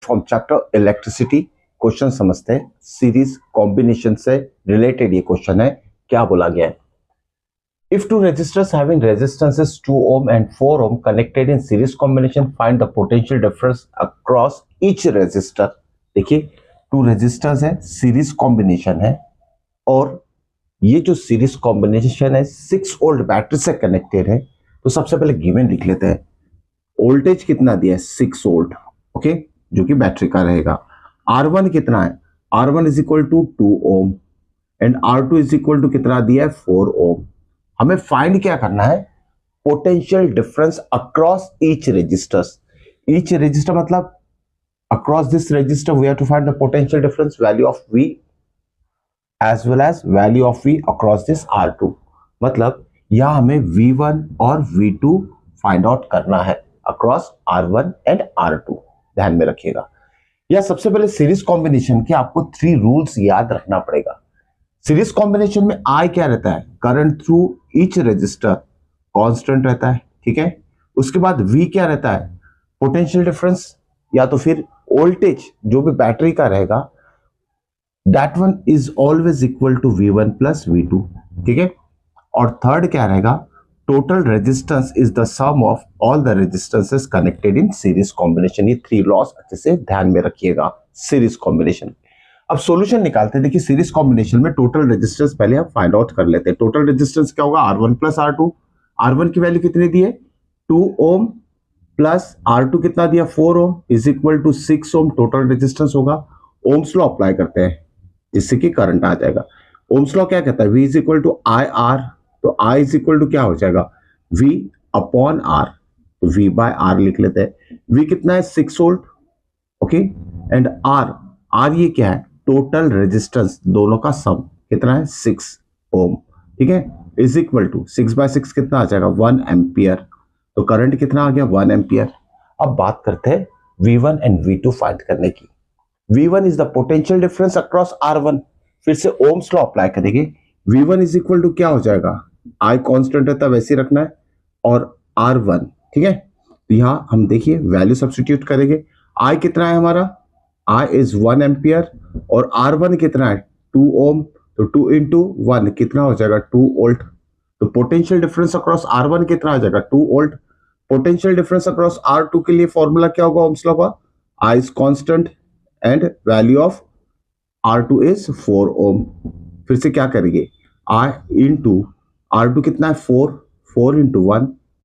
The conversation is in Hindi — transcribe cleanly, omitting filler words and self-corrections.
From chapter electricity. क्वेश्चन समझते हैं, सीरीज कॉम्बिनेशन से रिलेटेड ये क्वेश्चन है। क्या बोला गया है? If two resistors having resistances 2 ohm and 4 ohm connected in series combination, find the potential difference across each resistor। देखिए, टू रेजिस्टर्स है, सीरीज कॉम्बिनेशन है, और ये जो सीरीज कॉम्बिनेशन है 6 वोल्ट बैटरी से कनेक्टेड है। तो सबसे पहले गिवन लिख लेते हैं। वोल्टेज कितना दिया है? 6 वोल्ट, ओके, जो कि बैटरी का रहेगा। R1 कितना है? R1 is equal to 2 ohm and R2 is equal to कितना दिया है? 4 ओम। हमें फाइंड क्या करना है? Potential difference across each resistors. Each resistor मतलब across this resistor we have to find the potential difference, value of V as well as value of V across this R2। मतलब यहां हमें V1 और V2 फाइंड आउट करना है अक्रॉस R1 एंड R2। ध्यान में रखिएगा। या सबसे पहले सीरीज कॉम्बिनेशन के आपको 3 रूल्स याद रखना पड़ेगा। सीरीज कॉम्बिनेशन में I क्या रहता है? Current through each resistor constant रहता है, ठीक है। उसके बाद V क्या रहता है? पोटेंशियल डिफरेंस या तो फिर वोल्टेज जो भी बैटरी का रहेगा, that one is always equal to V1 plus V2, ठीक है। और थर्ड क्या रहेगा? Total resistance is the sum of all the resistances connected in series combination. ये 3 लॉस अच्छे से ध्यान में रखिएगा सीरीज कॉम्बिनेशन। अब सॉल्यूशन निकालते हैं। देखिए, सीरीज कॉम्बिनेशन में टोटल रेजिस्टेंस पहले हम फाइंड आउट कर लेते हैं। टोटल रेजिस्टेंस क्या होगा? R1 plus R2। R1 की वैल्यू कितनी दी है? 2 ओम प्लस R2 कितना दिया? 4 ohm is equal to 6 ohm total resistance होगा। ओम्स लॉ अप्लाई करते हैं, जिससे कि करंट आ जाएगा। ओम्स लॉ क्या कहता है? V is equal to I R. तो I इज इक्वल टू क्या हो जाएगा? V upon R। तो V बाय R लिख लेते हैं। V कितना है? 6 वोल्ट, ओके, एंड R ये क्या है? टोटल रेजिस्टेंस दोनों का सम कितना है? 6 ओम, ठीक है, इज इक्वल टू 6 बाय 6 कितना आ जाएगा? 1 एम्पियर। तो करंट कितना आ गया? 1 एम्पियर। अब बात करते हैं V1 एंड V2 फाइंड करने की। V1 is the potential difference across R1। फिर से ओम्स लॉ अप्लाई करेंगे। V1 इज इक्वल टू क्या हो जाएगा? I कांस्टेंट रहता है, वैसे ही रखना है, और R1, ठीक है। तो यहां हम देखिए वैल्यू सब्स्टिट्यूट करेंगे। I कितना है हमारा? I इज 1 एम्पियर, और R1 कितना है? 2 ओम। तो 2 इंटू 1 कितना हो जाएगा? 2 वोल्ट। तो पोटेंशियल डिफरेंस अक्रॉस R1 कितना आ जाएगा? 2 volt. Potential difference across R2 के लिए फॉर्मूला क्या होगा ओम्स लॉ का? I is constant and value of R2 is 4 ओम। फिर से क्या करेंगे? I इंटू R2 कितना है? 4 इंटू 1